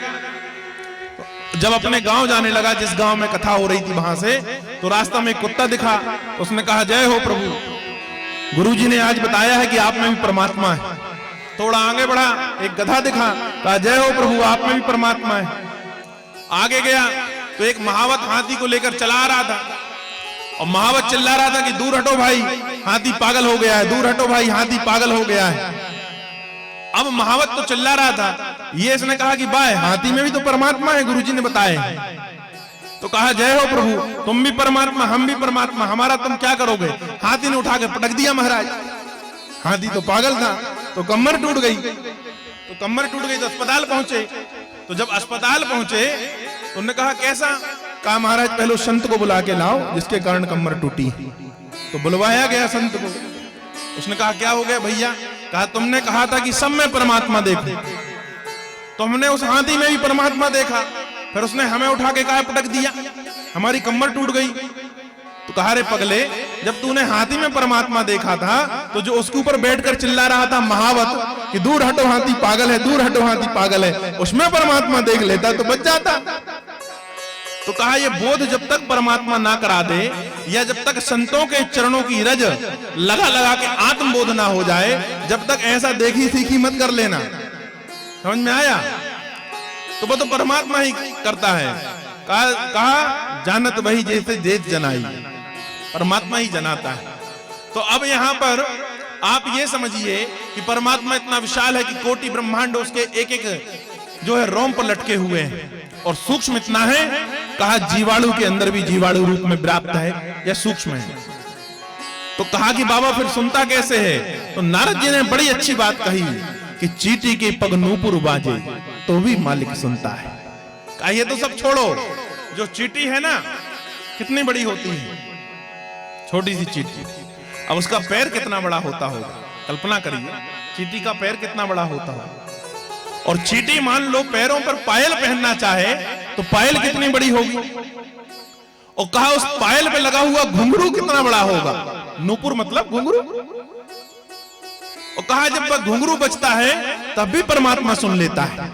जब अपने गांव जाने लगा, जिस गांव में कथा हो रही थी वहां से, तो रास्ता में एक कुत्ता दिखा, उसने कहा जय हो प्रभु, गुरुजी ने आज बताया है कि आप में भी परमात्मा है। थोड़ा आगे बढ़ा, एक गधा दिखा, कहा जय हो प्रभु, आप में भी परमात्मा है। आगे गया तो एक महावत हाथी को लेकर चला रहा था, और महावत चिल्ला रहा था कि दूर हटो भाई, हाथी पागल हो गया है, दूर हटो भाई, हाथी पागल हो गया है। अब महावत तो चिल्ला रहा था, ये इसने कहा कि भाई हाथी में भी तो परमात्मा है, गुरुजी ने बताया है। तो कहा जय हो प्रभु, तुम भी परमात्मा, हम भी परमात्मा, हमारा तुम क्या करोगे? हाथी ने उठा के पटक दिया महाराज। हाथी तो पागल था, तो कमर टूट गई, तो अस्पताल पहुंचे। तो जब अस्पताल पहुंचे तो उन्होंने कहा कैसा? कहा महाराज पहले संत को बुला के लाओ जिसके कारण कमर टूटी। तो बुलवाया गया संत को। उसने कहा क्या हो गया भैया? कहा तुमने कहा था कि सब में परमात्मा देखो, तो हमने उस हाथी में भी परमात्मा देखा, फिर उसने हमें उठा के कहा पटक दिया, हमारी कमर टूट गई। तो कहा रे पगले, जब तूने हाथी में परमात्मा देखा था, तो जो उसके ऊपर बैठकर चिल्ला रहा था महावत कि दूर हटो हाथी पागल है, दूर हटो हाथी पागल है, उसमें परमात्मा देख लेता तो बच जाता। तो कहा ये बोध जब तक परमात्मा ना करा दे, या जब तक संतों के चरणों की रज लगा लगा के आत्मबोध ना हो जाए, जब तक ऐसा देखी सीखी मत कर लेना। समझ में आया? तो वो तो परमात्मा ही करता है। कहा जानत वही जैसे देत जनाई, परमात्मा ही जनाता है। तो अब यहां पर आप ये समझिए कि परमात्मा इतना विशाल है कि कोटि ब्रह्मांड उसके एक एक जो है रोम पर लटके हुए हैं, और सूक्ष्म इतना है, कहा जीवाणु के अंदर भी जीवाणु रूप में व्याप्त है, यह सूक्ष्म है। तो कहा कि बाबा फिर सुनता कैसे है? तो नारद जी ने बड़ी अच्छी बात कही कि चींटी के पग नूपुर बाजे तो भी मालिक सुनता है। कहा ये तो सब छोड़ो, जो चींटी है ना कितनी बड़ी होती है, छोटी सी चींटी। अब उसका पैर कितना बड़ा होता होगा, कल्पना करिए चींटी का पैर कितना बड़ा होता होगा। और चींटी मान लो पैरों पर पायल पहनना चाहे तो पायल कितनी बड़ी होगी। और कहा उस पायल पे लगा हुआ घुंघरू कितना बड़ा होगा, नूपुर मतलब घुंघरू। और कहा जब वह घुंघरू बजता है तब भी परमात्मा सुन लेता है।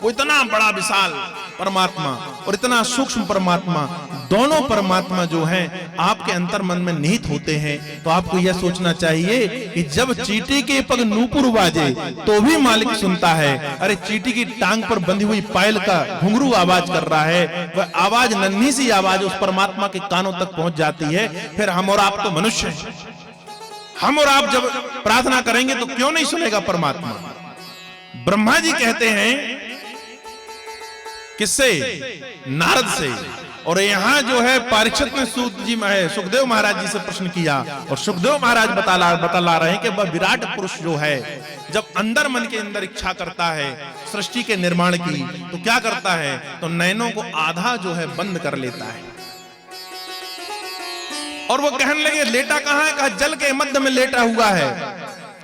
वो इतना बड़ा विशाल परमात्मा और इतना सूक्ष्म परमात्मा, दोनों परमात्मा जो हैं आपके अंतर मन में निहित होते हैं। तो आपको यह सोचना चाहिए कि जब चींटी के पग नूपुर बाजे तो भी मालिक सुनता है। अरे चींटी की टांग पर बंधी हुई पायल का घुंघरू आवाज कर रहा है, वह आवाज नन्ही सी आवाज उस परमात्मा के कानों तक पहुंच जाती है। फिर हम और आप तो मनुष्य हैं, हम और आप जब प्रार्थना करेंगे तो क्यों नहीं सुनेगा परमात्मा। ब्रह्मा जी कहते हैं किससे, नारद से। और यहां जो है परीक्षित ने सूत जी में सुखदेव महाराज जी से प्रश्न किया और सुखदेव महाराज बता रहे हैं कि वह विराट पुरुष जो है जब अंदर मन के अंदर इच्छा करता है सृष्टि के निर्माण की तो क्या करता है, तो नयनों को आधा जो है बंद कर लेता है। और वो कहने लगे लेटा कहां है, कहा जल के मध्य में लेटा हुआ है।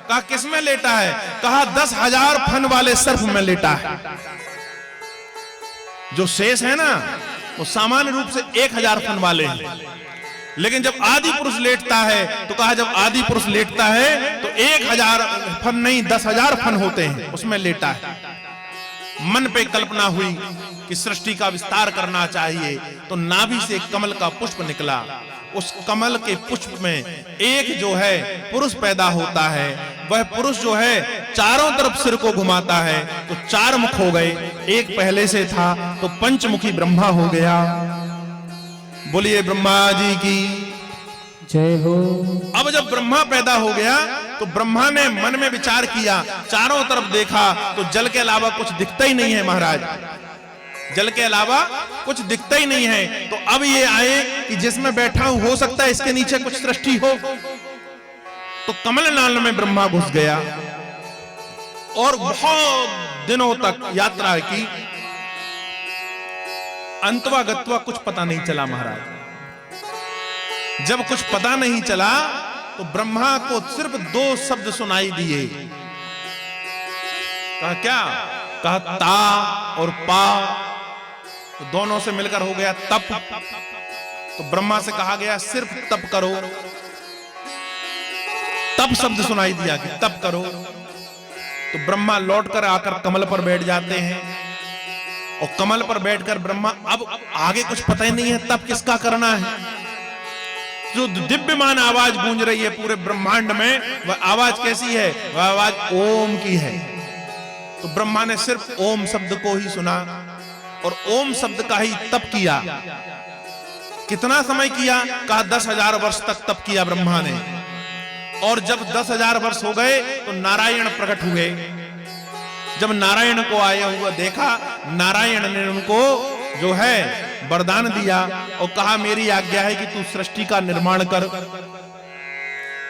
कहा किसमें लेटा है, कहा 10,000 फन वाले सर्प में लेटा है। जो शेष है ना वो सामान्य रूप से 1,000 फन वाले हैं, लेकिन जब आदि पुरुष लेटता है तो कहा जब आदि पुरुष लेटता है तो 1,000 फन नहीं 10,000 फन होते हैं, उसमें लेटा है। मन पे कल्पना हुई कि सृष्टि का विस्तार करना चाहिए तो नाभि से कमल का पुष्प निकला। उस कमल के पुष्प में एक जो है पुरुष पैदा होता है। वह पुरुष जो है चारों तरफ सिर को घुमाता है तो 4 मुख हो गए, एक पहले से था तो पंचमुखी ब्रह्मा हो गया। बोलिए ब्रह्मा जी की जय हो। अब जब ब्रह्मा पैदा हो गया तो ब्रह्मा ने मन में विचार किया, चारों तरफ देखा तो जल के अलावा कुछ दिखता ही नहीं है महाराज, जल के अलावा कुछ दिखता ही नहीं है। तो अब ये आए कि जिसमें बैठा हूं हो सकता है इसके नीचे कुछ सृष्टि हो। तो कमल नाल में ब्रह्मा घुस गया और बहुत दिनों तक यात्रा की, अंतवा गत्वा कुछ पता नहीं चला महाराज। जब कुछ पता नहीं चला तो ब्रह्मा को सिर्फ 2 शब्द सुनाई दिए। कहा क्या, कहा ता और पा, तो दोनों से मिलकर हो गया तप। तो ब्रह्मा से कहा गया सिर्फ तप करो, तप शब्द सुनाई दिया कि तप करो। तो ब्रह्मा लौटकर आकर कमल पर बैठ जाते हैं और कमल पर बैठकर ब्रह्मा अब आगे कुछ पता ही नहीं है तप किसका करना है। जो दिव्यमान आवाज गूंज रही है पूरे ब्रह्मांड में, वह आवाज कैसी है, वह आवाज ओम की है। तो ब्रह्मा ने सिर्फ ओम शब्द को ही सुना और ओम शब्द का ही तप किया। कितना समय किया, कहा 10,000 वर्ष तक तप किया ब्रह्मा ने। और जब 10,000 वर्ष हो गए तो नारायण प्रकट हुए। जब नारायण को आया हुआ देखा, नारायण ने उनको जो है वरदान दिया और कहा मेरी आज्ञा है कि तू सृष्टि का निर्माण कर।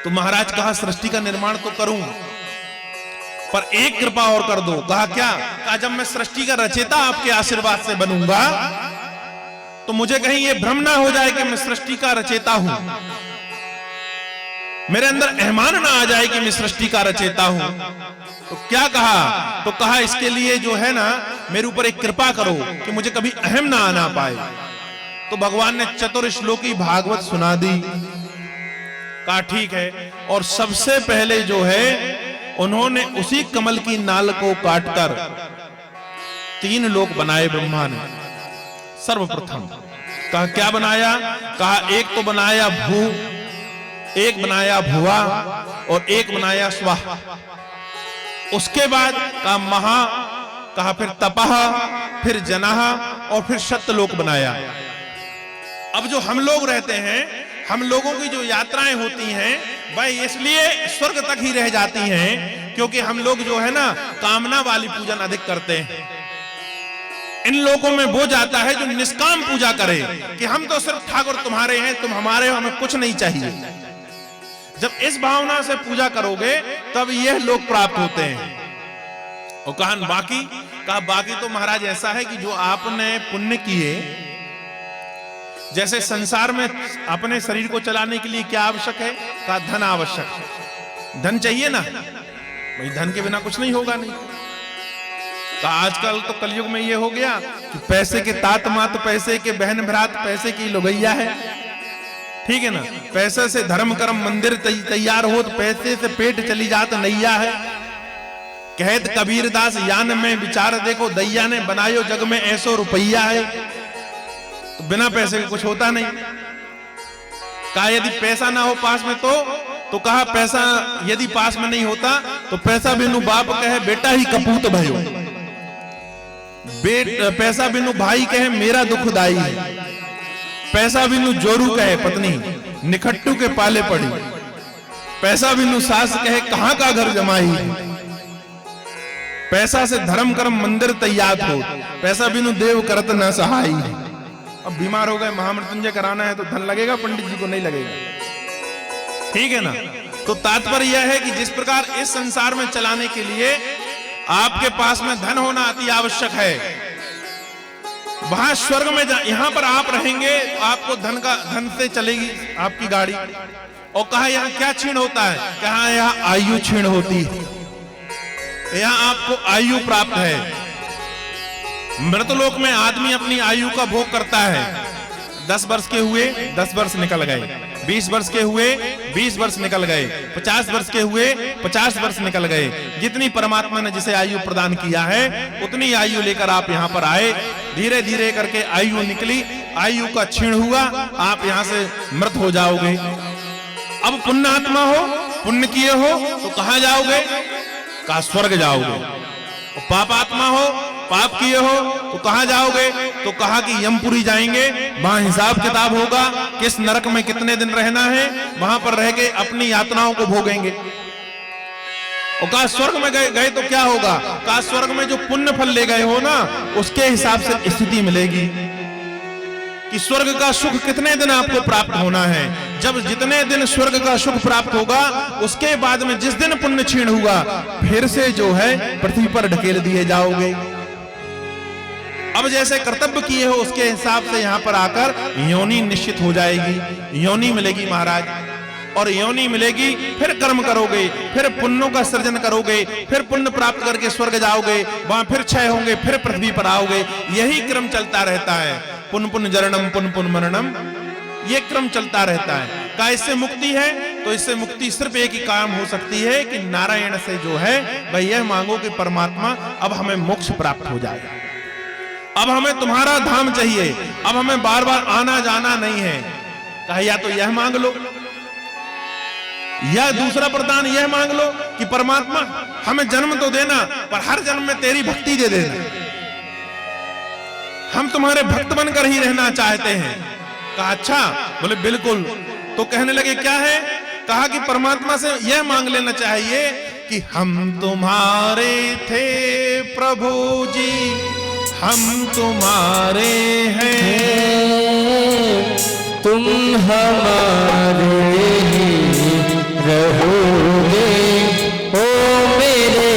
तो महाराज कहा सृष्टि का निर्माण तो करूं पर एक कृपा और कर दो। कहा क्या, कहा जब मैं सृष्टि का रचयिता आपके आशीर्वाद से बनूंगा तो मुझे कहीं ये भ्रम ना हो जाए कि मैं सृष्टि का रचयिता हूं, मेरे अंदर अहमान ना आ जाए कि मैं सृष्टि का रचयिता हूं। तो क्या कहा, तो कहा इसके लिए जो है ना मेरे ऊपर एक कृपा करो कि मुझे कभी अहम ना आना पाए। तो भगवान ने चतुर्श्लोकी भागवत सुना दी। कहा ठीक है। और सबसे पहले जो है उन्होंने उसी कमल की नाल को काटकर 3 लोक बनाए ब्रह्मा ने सर्वप्रथम। कहा क्या बनाया, कहा एक तो बनाया भू, एक बनाया भुवा और एक बनाया स्वाह। उसके बाद कहा महा, कहा फिर तपह, फिर जनः और फिर सत्यलोक बनाया। अब जो हम लोग रहते हैं, हम लोगों की जो यात्राएं होती हैं वह इसलिए स्वर्ग तक ही रह जाती हैं क्योंकि हम लोग जो है ना कामना वाली पूजन अधिक करते हैं। इन लोगों में वो जाता है जो निष्काम पूजा करे कि हम तो सिर्फ ठाकुर तुम्हारे हैं, तुम हमारे हो, हमें कुछ नहीं चाहिए। जब इस भावना से पूजा करोगे तब यह लोग प्राप्त होते हैं। और कहा बाकी, कहा बाकी तो महाराज ऐसा है कि जो आपने पुण्य किए, जैसे संसार में अपने शरीर को चलाने के लिए क्या आवश्यक है? कहा धन आवश्यक है। धन चाहिए ना भाई, धन के बिना कुछ नहीं होगा। नहीं तो आजकल तो कलयुग में ये हो गया कि पैसे के तात मात, पैसे के बहन भ्रात, पैसे की लोगैया है। ठीक है ना, पैसे से धर्म कर्म मंदिर तैयार हो, तो पैसे से पेट चली जात नैया है। कहत कबीर दास यान में विचार देखो, दैया ने बनायो जग में ऐसो रुपया है। तो बिना पैसे के कुछ होता नहीं। कहा यदि पैसा ना हो पास में तो कहा पैसा यदि पास में नहीं होता तो पैसा बिनु बाप कहे बेटा ही कपूत भयो, पैसा बिनु भाई कहे मेरा दुखदाई है, पैसा बिनु जोरू कहे पत्नी निखट्टू के पाले पड़ी, पैसा बिनु सास कहे कहां का घर जमाई है, पैसा से धर्म कर्म मंदिर तैयार हो, पैसा बिनु देव करत न सहाई है। अब बीमार हो गए, महामृत्युंजय कराना है तो धन लगेगा, पंडित जी को नहीं लगेगा। ठीक है ना। तो तात्पर्य यह है कि जिस प्रकार इस संसार में चलाने के लिए आपके पास में धन होना अति आवश्यक है, वहां स्वर्ग में यहां पर आप रहेंगे तो आपको धन से चलेगी आपकी गाड़ी। और कहा यहां क्या क्षीण होता है? कहा यहां आयु क्षीण होती है, यहां आपको आयु प्राप्त है। मृतलोक में आदमी अपनी आयु का भोग करता है। 10 वर्ष के हुए 10 वर्ष निकल गए, 20 वर्ष के हुए 20 वर्ष निकल गए, 50 वर्ष के हुए 50 वर्ष निकल गए। जितनी परमात्मा ने जिसे आयु प्रदान किया है उतनी आयु लेकर आप यहाँ पर आए। धीरे धीरे करके आयु निकली, आयु का क्षीण हुआ, आप यहाँ से मृत हो जाओगे। अब पुण्य आत्मा हो, पुण्य किए हो तो कहां जाओगे? कहा स्वर्ग जाओगे। पाप आत्मा हो, पाप किए हो तो कहां जाओगे? तो कहा कि यमपुरी जाएंगे, वहां हिसाब किताब होगा, किस नरक में कितने दिन रहना है, वहां पर रह के अपनी यातनाओं को भोगेंगे। और कहा स्वर्ग में गए तो क्या होगा? कहा स्वर्ग में जो पुण्य फल ले गए हो ना, उसके हिसाब से स्थिति मिलेगी कि स्वर्ग का सुख कितने दिन आपको प्राप्त होना है। जब जितने दिन स्वर्ग का सुख प्राप्त होगा, उसके बाद में जिस दिन पुण्य क्षीण हुआ, फिर से जो है पृथ्वी पर ढकेल दिए जाओगे। अब जैसे कर्तव्य किए हो उसके हिसाब से यहां पर आकर योनि निश्चित हो जाएगी, योनि मिलेगी महाराज। और योनि मिलेगी, फिर कर्म करोगे, फिर पुण्यों का सृजन करोगे, फिर पुण्य प्राप्त करके स्वर्ग जाओगे, वहां फिर क्षय होंगे, फिर पृथ्वी पर आओगे। यही क्रम चलता रहता है। पुन पुन जननम पुन पुन मरणम, ये क्रम चलता रहता है। का इससे मुक्ति है तो इससे मुक्ति सिर्फ एक ही काम हो सकती है कि नारायण से जो है भाई यह मांगो कि परमात्मा अब हमें मोक्ष प्राप्त हो जाए, अब हमें तुम्हारा धाम चाहिए, अब हमें बार बार आना जाना नहीं है। कहा या तो यह मांग लो, या दूसरा वरदान यह मांग लो कि परमात्मा हमें जन्म तो देना, पर हर जन्म में तेरी भक्ति दे देना, हम तुम्हारे भक्त बनकर ही रहना चाहते हैं। कहा अच्छा, बोले बिल्कुल। तो कहने लगे क्या है? कहा कि परमात्मा से यह मांग लेना चाहिए कि हम तुम्हारे थे प्रभु जी, हम तुम्हारे हैं, तुम हमारे ही रहोगे ओ मेरे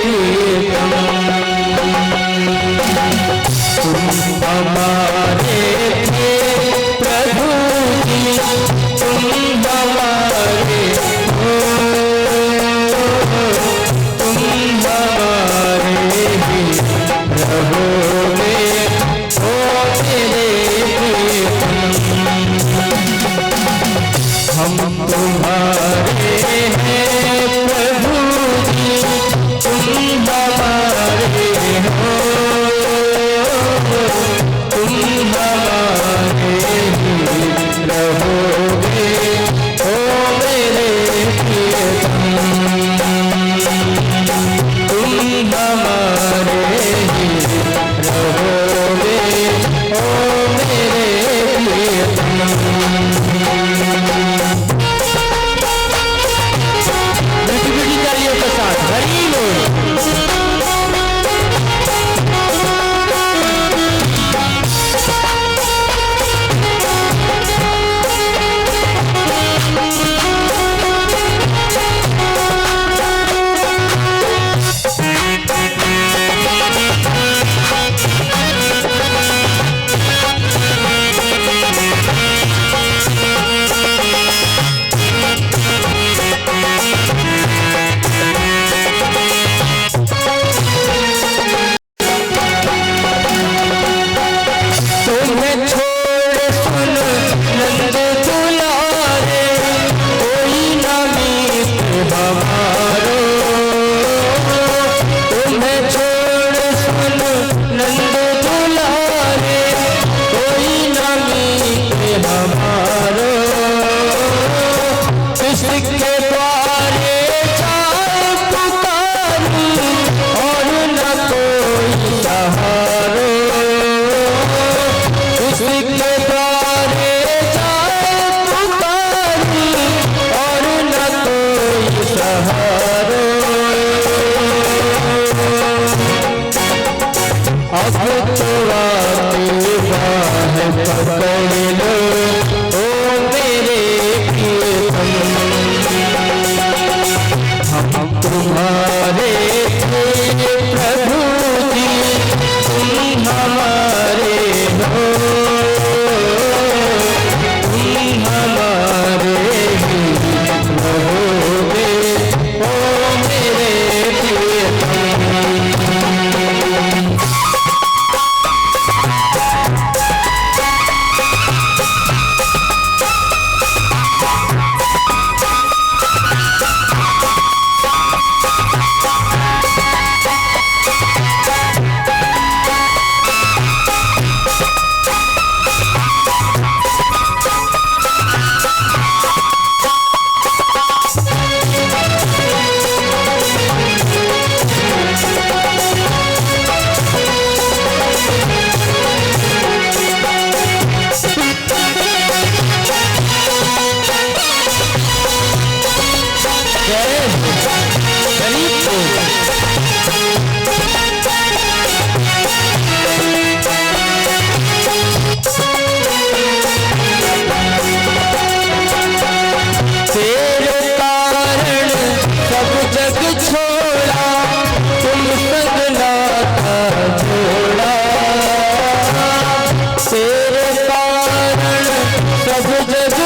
प्रियतम, तुम हमारे थे प्रभु जी, तुम हमारे हो, तुम हमारे ही रहोगे ओ मेरे प्रियतम, हम तुम्हारे हैं,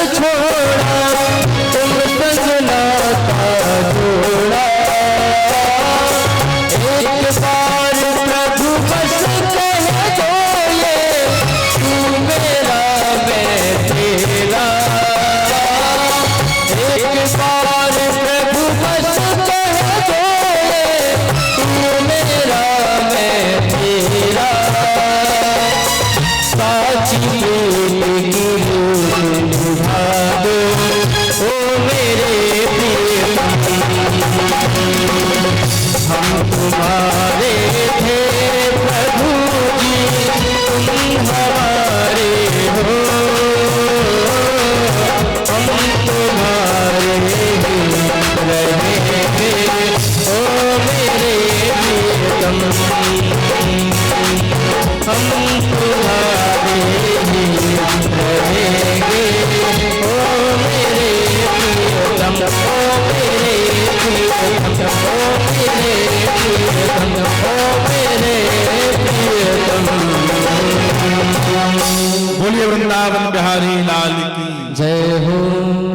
छोड़ा, तुम संग नाता जोड़ा। एक बार प्रभु बस कह दो ये, तू मेरा मैं तेरा। एक बार प्रभु बस कह दो ये, तू मेरा मैं तेरा। साची प्रेम की लूट बुझा दो, ओ मेरे प्रियतम। हम तुम्हारे थे प्रभु जी, तुम हमारे हो। हम तुम्हारे ही रहेंगे, ओ मेरे प्रियतम। हम तुम्हारे ही रहेंगे, ओ मेरे प्रियतम। ओ मेरे प्रियतम, ओ मेरे प्रियतम, ओ मेरे प्रियतम। बोलिए वृंदावन बिहारी लाल की जय हो।